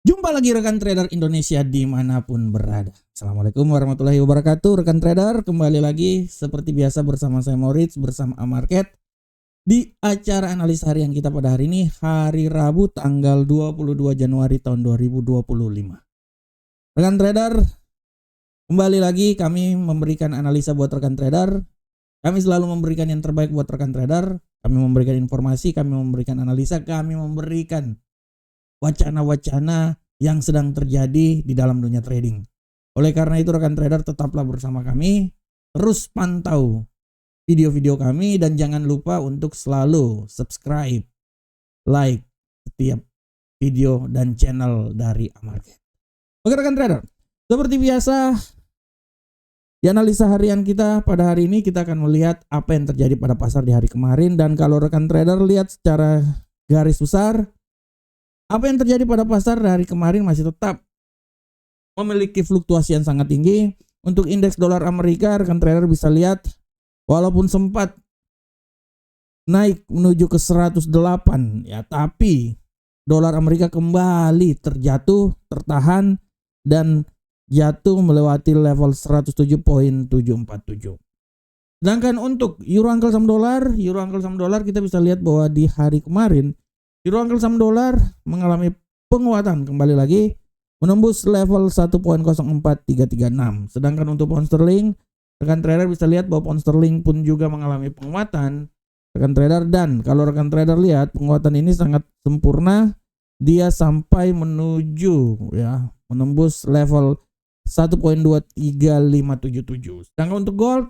Jumpa lagi rekan trader Indonesia dimanapun berada. Assalamualaikum warahmatullahi wabarakatuh. Rekan trader, kembali lagi seperti biasa bersama saya Moritz bersama Amarket di acara analisa harian kita pada hari ini, hari Rabu tanggal 22 Januari tahun 2025. Rekan trader, kembali lagi kami memberikan analisa buat rekan trader. Kami selalu memberikan yang terbaik buat rekan trader. Kami memberikan informasi, kami memberikan analisa, kami memberikan wacana-wacana yang sedang terjadi di dalam dunia trading. Oleh karena itu rekan trader tetaplah bersama kami, terus pantau video-video kami dan jangan lupa untuk selalu subscribe, like setiap video dan channel dari Amarket. Oke rekan trader, seperti biasa di analisa harian kita pada hari ini kita akan melihat apa yang terjadi pada pasar di hari kemarin, dan kalau rekan trader lihat secara garis besar, apa yang terjadi pada pasar dari kemarin masih tetap memiliki fluktuasi yang sangat tinggi. Untuk indeks dolar Amerika, rekan trader bisa lihat walaupun sempat naik menuju ke 108 ya, tapi dolar Amerika kembali terjatuh, tertahan dan jatuh melewati level 107.747. Sedangkan untuk euro angkel saham dolar kita bisa lihat bahwa di hari kemarin euro angkel saham dolar mengalami penguatan kembali lagi menembus level 1.04336. Sedangkan untuk pound sterling, rekan trader bisa lihat bahwa pound sterling pun juga mengalami penguatan rekan trader, dan kalau rekan trader lihat penguatan ini sangat sempurna, dia sampai menuju ya menembus level 1.23577. Sedangkan untuk gold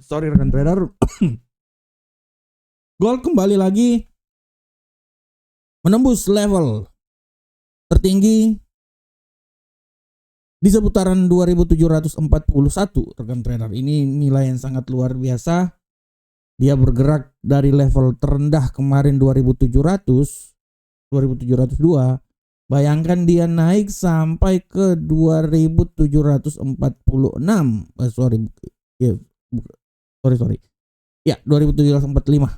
sorry rekan trader gold kembali lagi menembus level tertinggi di seputaran 2741 rekan trader. Ini nilai yang sangat luar biasa. Dia bergerak dari level terendah kemarin 2702. Bayangkan dia naik sampai ke 2746. Ya, 2745.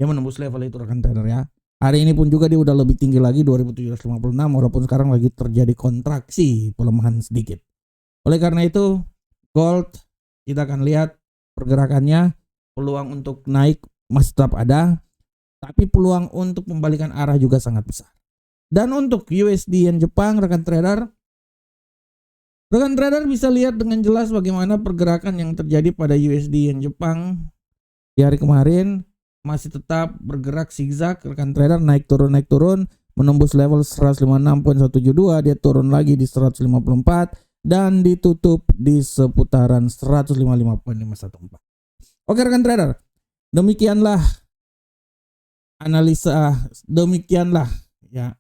Dia menembus level itu rekan trader ya. Hari ini pun juga dia udah lebih tinggi lagi 2756, walaupun sekarang lagi terjadi kontraksi, pelemahan sedikit. Oleh karena itu gold kita akan lihat pergerakannya, peluang untuk naik masih tetap ada, tapi peluang untuk membalikan arah juga sangat besar. Dan untuk USD yen Jepang rekan trader bisa lihat dengan jelas bagaimana pergerakan yang terjadi pada USD yen Jepang di hari kemarin. Masih tetap bergerak zigzag rekan trader, naik turun menembus level 156.172, dia turun lagi di 154 dan ditutup di seputaran 155.514. Oke rekan trader, demikianlah analisa, demikianlah ya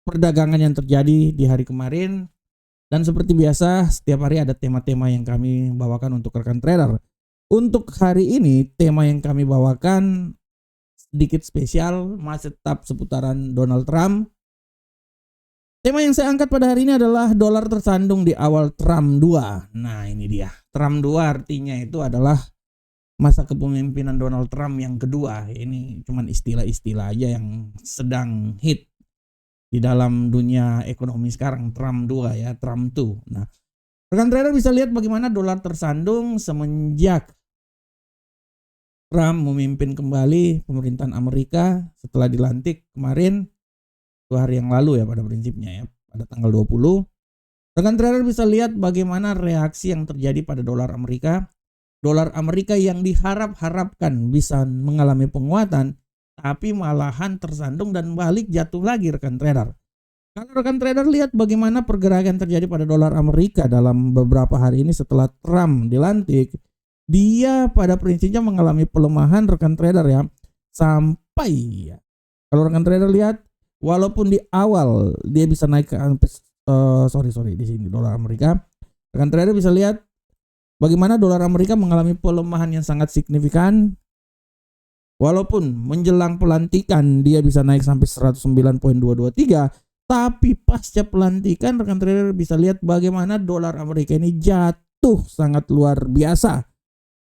perdagangan yang terjadi di hari kemarin. Dan seperti biasa setiap hari ada tema-tema yang kami bawakan untuk rekan trader. Untuk hari ini tema yang kami bawakan sedikit spesial, masih tetap seputaran Donald Trump. Tema yang saya angkat pada hari ini adalah dolar tersandung di awal Trump 2. Nah ini dia, Trump 2 artinya itu adalah masa kepemimpinan Donald Trump yang kedua. Ini cuman istilah-istilah aja yang sedang hit di dalam dunia ekonomi sekarang, Trump 2 ya, Trump 2. Nah rekan trader bisa lihat bagaimana dolar tersandung semenjak Trump memimpin kembali pemerintahan Amerika setelah dilantik kemarin 2 hari yang lalu ya pada prinsipnya ya, pada tanggal 20. Rekan trader bisa lihat bagaimana reaksi yang terjadi pada dolar Amerika. Dolar Amerika yang diharap-harapkan bisa mengalami penguatan, tapi malahan tersandung dan balik jatuh lagi rekan trader. Kalau rekan trader lihat bagaimana pergerakan terjadi pada dolar Amerika dalam beberapa hari ini setelah Trump dilantik, dia pada prinsipnya mengalami pelemahan rekan trader ya, sampai ya, kalau rekan trader lihat walaupun di awal dia bisa naik ke di sini dolar Amerika, rekan trader bisa lihat bagaimana dolar Amerika mengalami pelemahan yang sangat signifikan. Walaupun menjelang pelantikan dia bisa naik sampai 109.223, tapi pasca pelantikan rekan trader bisa lihat bagaimana dolar Amerika ini jatuh sangat luar biasa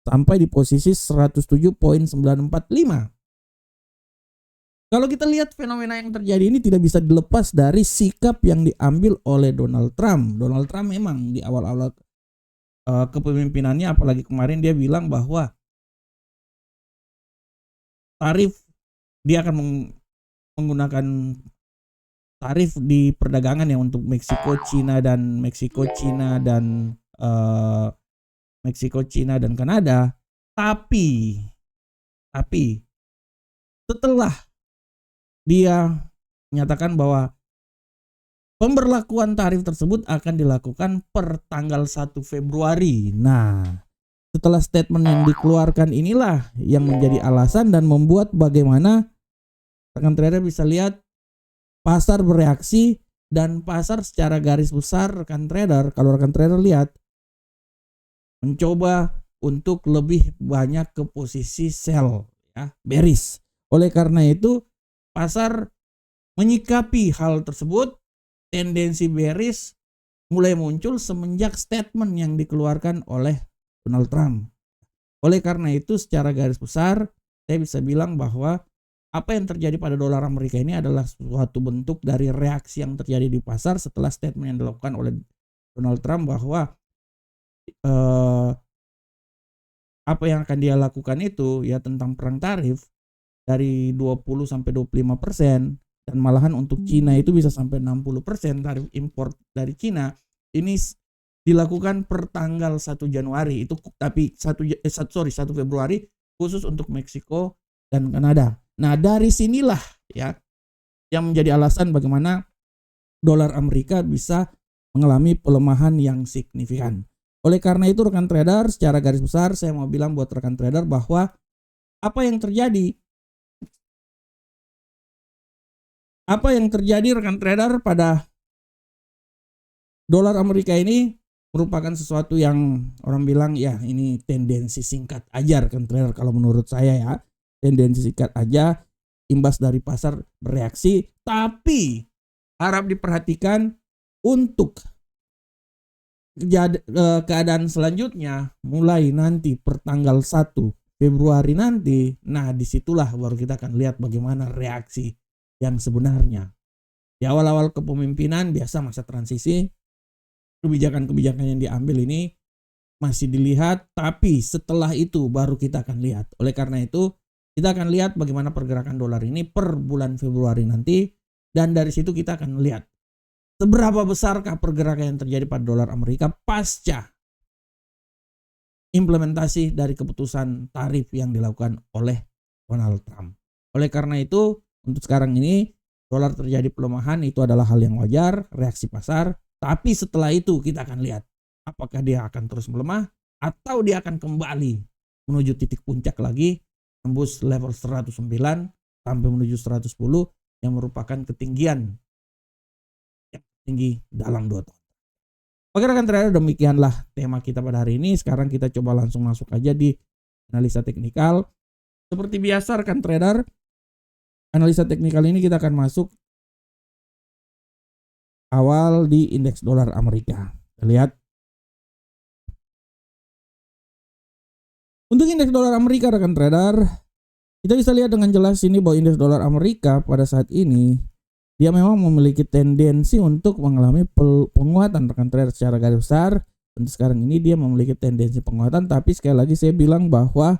sampai di posisi 107.945. Kalau kita lihat fenomena yang terjadi ini tidak bisa dilepas dari sikap yang diambil oleh Donald Trump. Donald Trump memang di awal-awal kepemimpinannya, apalagi kemarin dia bilang bahwa tarif dia akan menggunakan tarif di perdagangan ya untuk Meksiko, Cina dan Kanada. Tapi setelah dia menyatakan bahwa pemberlakuan tarif tersebut akan dilakukan per tanggal 1 Februari. Nah, setelah statement yang dikeluarkan inilah yang menjadi alasan dan membuat bagaimana rekan trader bisa lihat pasar bereaksi, dan pasar secara garis besar kalau rekan trader lihat mencoba untuk lebih banyak ke posisi sell ya, bearish. Oleh karena itu pasar menyikapi hal tersebut, tendensi bearish mulai muncul semenjak statement yang dikeluarkan oleh Donald Trump. Oleh karena itu secara garis besar saya bisa bilang bahwa apa yang terjadi pada dolar Amerika ini adalah suatu bentuk dari reaksi yang terjadi di pasar setelah statement yang dilakukan oleh Donald Trump bahwa apa yang akan dia lakukan itu ya tentang perang tarif dari 20 sampai 25%, dan malahan untuk Cina itu bisa sampai 60% tarif impor dari Cina ini dilakukan per tanggal 1 Januari itu, tapi 1 Februari khusus untuk Meksiko dan Kanada. Nah, dari sinilah ya yang menjadi alasan bagaimana dolar Amerika bisa mengalami pelemahan yang signifikan. Oleh karena itu rekan trader, secara garis besar saya mau bilang buat rekan trader bahwa apa yang terjadi rekan trader pada dolar Amerika ini merupakan sesuatu yang orang bilang ya ini tendensi singkat aja rekan trader. Kalau menurut saya ya tendensi singkat aja, imbas dari pasar bereaksi, tapi harap diperhatikan untuk keadaan selanjutnya mulai nanti per tanggal 1 Februari nanti. Nah, disitulah baru kita akan lihat bagaimana reaksi yang sebenarnya. Di awal-awal kepemimpinan biasa masa transisi, kebijakan-kebijakan yang diambil ini masih dilihat, tapi setelah itu baru kita akan lihat. Oleh karena itu kita akan lihat bagaimana pergerakan dolar ini per bulan Februari nanti, dan dari situ kita akan lihat seberapa besarkah pergerakan yang terjadi pada dolar Amerika pasca implementasi dari keputusan tarif yang dilakukan oleh Donald Trump. Oleh karena itu untuk sekarang ini dolar terjadi pelemahan, itu adalah hal yang wajar, reaksi pasar. Tapi setelah itu kita akan lihat apakah dia akan terus melemah atau dia akan kembali menuju titik puncak lagi, tembus level 109 sampai menuju 110 yang merupakan ketinggian yang tinggi dalam 2 tahun. Oke rekan trader, demikianlah tema kita pada hari ini. Sekarang kita coba langsung masuk aja di analisa teknikal. Seperti biasa rekan trader, analisa teknikal ini kita akan masuk awal di indeks dolar Amerika. Kita lihat. Untuk indeks dolar Amerika rekan trader, kita bisa lihat dengan jelas ini bahwa indeks dolar Amerika pada saat ini dia memang memiliki tendensi untuk mengalami penguatan rekan trader secara garis besar. Untuk sekarang ini dia memiliki tendensi penguatan, tapi sekali lagi saya bilang bahwa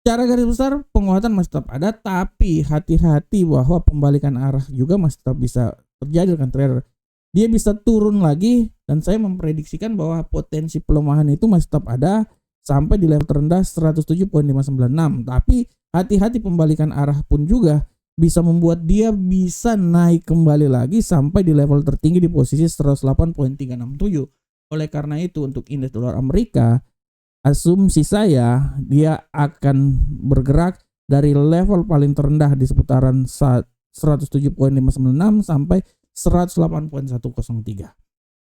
secara garis besar penguatan masih tetap ada, tapi hati-hati bahwa pembalikan arah juga masih tetap bisa terjadi rekan trader. Dia bisa turun lagi, dan saya memprediksikan bahwa potensi pelemahan itu masih tetap ada sampai di level terendah 107.596. Tapi hati-hati pembalikan arah pun juga bisa membuat dia bisa naik kembali lagi sampai di level tertinggi di posisi 108.367. Oleh karena itu untuk indeks dolar Amerika, asumsi saya dia akan bergerak dari level paling terendah di seputaran 107.596 sampai 108.103.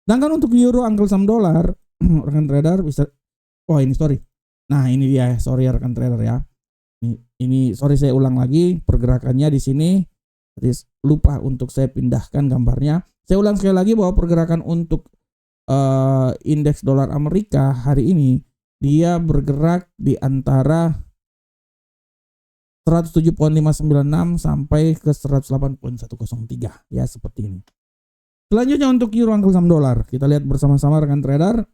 Sedangkan untuk euro Uncle Sam dolar, rekan trader bisa Nah, ini dia, sorry rekan trader ya. Ini sorry saya ulang lagi pergerakannya di sini. Jadi lupa untuk saya pindahkan gambarnya. Saya ulang sekali lagi bahwa pergerakan untuk indeks dolar Amerika hari ini dia bergerak di antara 107.596 sampai ke 108.103 ya, seperti ini. Selanjutnya untuk euro angkel saham dolar, kita lihat bersama-sama rekan trader.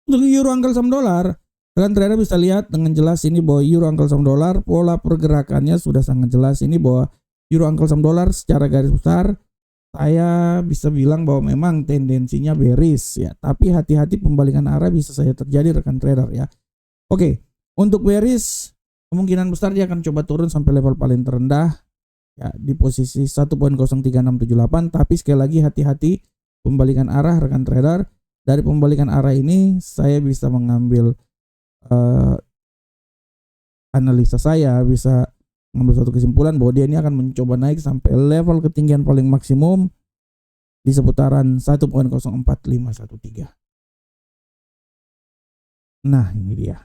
Untuk euro angkel saham dolar, rekan trader bisa lihat dengan jelas ini bahwa euro angkel saham dolar pola pergerakannya sudah sangat jelas ini bahwa euro angkel saham dolar secara garis besar saya bisa bilang bahwa memang tendensinya bearish ya, tapi hati-hati pembalikan arah bisa saja terjadi rekan trader ya. Oke, untuk bearish kemungkinan besar dia akan coba turun sampai level paling terendah ya di posisi 1.03678, tapi sekali lagi hati-hati pembalikan arah rekan trader. Dari pembalikan arah ini saya bisa mengambil analisa, saya bisa mengambil suatu kesimpulan bahwa dia ini akan mencoba naik sampai level ketinggian paling maksimum di seputaran 1.04513. Nah, ini dia.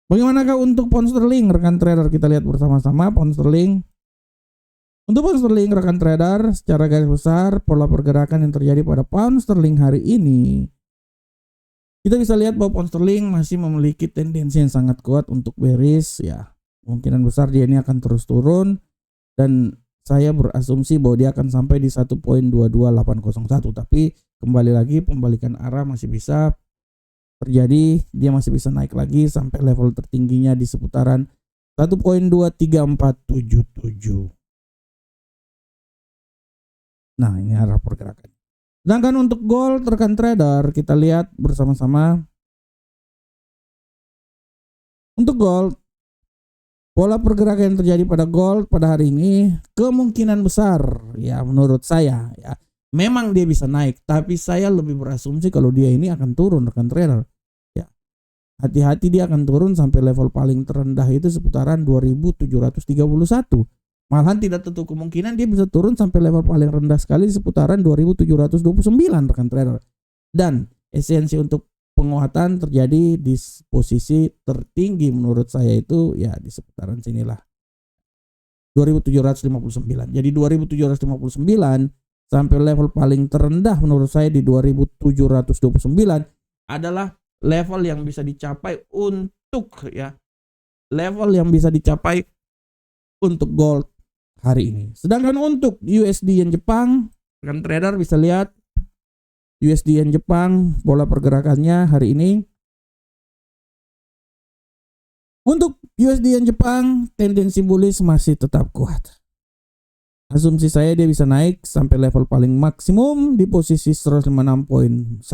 Bagaimanakah untuk pound sterling rekan trader? Kita lihat bersama-sama pound sterling. Untuk pound sterling rekan trader, secara garis besar pola pergerakan yang terjadi pada pound sterling hari ini, kita bisa lihat bahwa pound sterling masih memiliki tendensi yang sangat kuat untuk bearish ya. Kemungkinan besar dia ini akan terus turun dan saya berasumsi bahwa dia akan sampai di 1.22801, tapi kembali lagi pembalikan arah masih bisa terjadi, dia masih bisa naik lagi sampai level tertingginya di seputaran 1.23477. Nah, ini arah pergerakan. Sedangkan untuk gold rekan trader, kita lihat bersama-sama. Untuk gold, pola pergerakan yang terjadi pada gold pada hari ini kemungkinan besar ya menurut saya ya, memang dia bisa naik, tapi saya lebih berasumsi kalau dia ini akan turun rekan trader. Hati-hati dia akan turun sampai level paling terendah itu seputaran 2731. Malahan tidak tentu kemungkinan dia bisa turun sampai level paling rendah sekali di seputaran 2729 rekan trader. Dan esensi untuk penguatan terjadi di posisi tertinggi menurut saya itu ya di seputaran sinilah 2759. Jadi 2759 sampai level paling terendah menurut saya di 2729 adalah level yang bisa dicapai untuk ya, level yang bisa dicapai untuk gold hari ini. Sedangkan untuk USD yen Jepang, rekan trader bisa lihat USD yen Jepang pola pergerakannya hari ini. Untuk USD yen Jepang tendensi bullish masih tetap kuat. Asumsi saya dia bisa naik sampai level paling maksimum di posisi 156.172.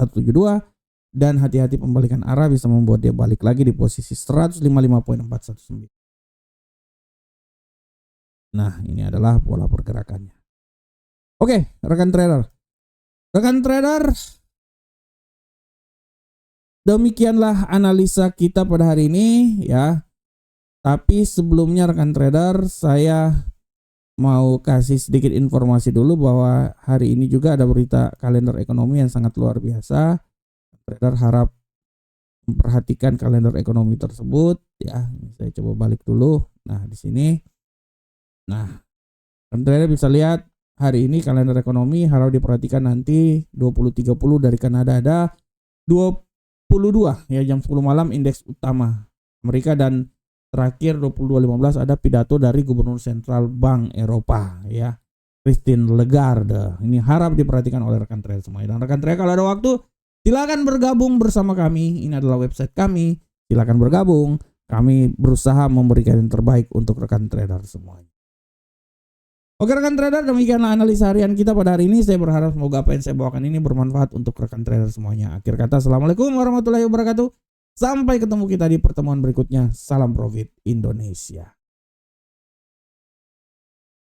Dan hati-hati pembalikan arah bisa membuat dia balik lagi di posisi 155.419. Nah, ini adalah pola pergerakannya. Oke, rekan trader. Rekan trader, demikianlah analisa kita pada hari ini ya. Tapi sebelumnya rekan trader, saya mau kasih sedikit informasi dulu bahwa hari ini juga ada berita kalender ekonomi yang sangat luar biasa. Trader harap memperhatikan kalender ekonomi tersebut ya. Saya coba balik dulu. Nah, di sini. Nah, trader bisa lihat hari ini kalender ekonomi harap diperhatikan nanti 20.30 dari Kanada ada 22 ya jam 10 malam indeks utama Amerika, dan terakhir 22.15 ada pidato dari Gubernur Sentral Bank Eropa ya, Christine Lagarde. Ini harap diperhatikan oleh rekan trader semua. Dan rekan trader kalau ada waktu silakan bergabung bersama kami. Ini adalah website kami. Silakan bergabung. Kami berusaha memberikan yang terbaik untuk rekan trader semuanya. Oke rekan trader, demikianlah analisa harian kita pada hari ini. Saya berharap semoga apa yang saya bawakan ini bermanfaat untuk rekan trader semuanya. Akhir kata, assalamualaikum warahmatullahi wabarakatuh. Sampai ketemu kita di pertemuan berikutnya. Salam profit Indonesia.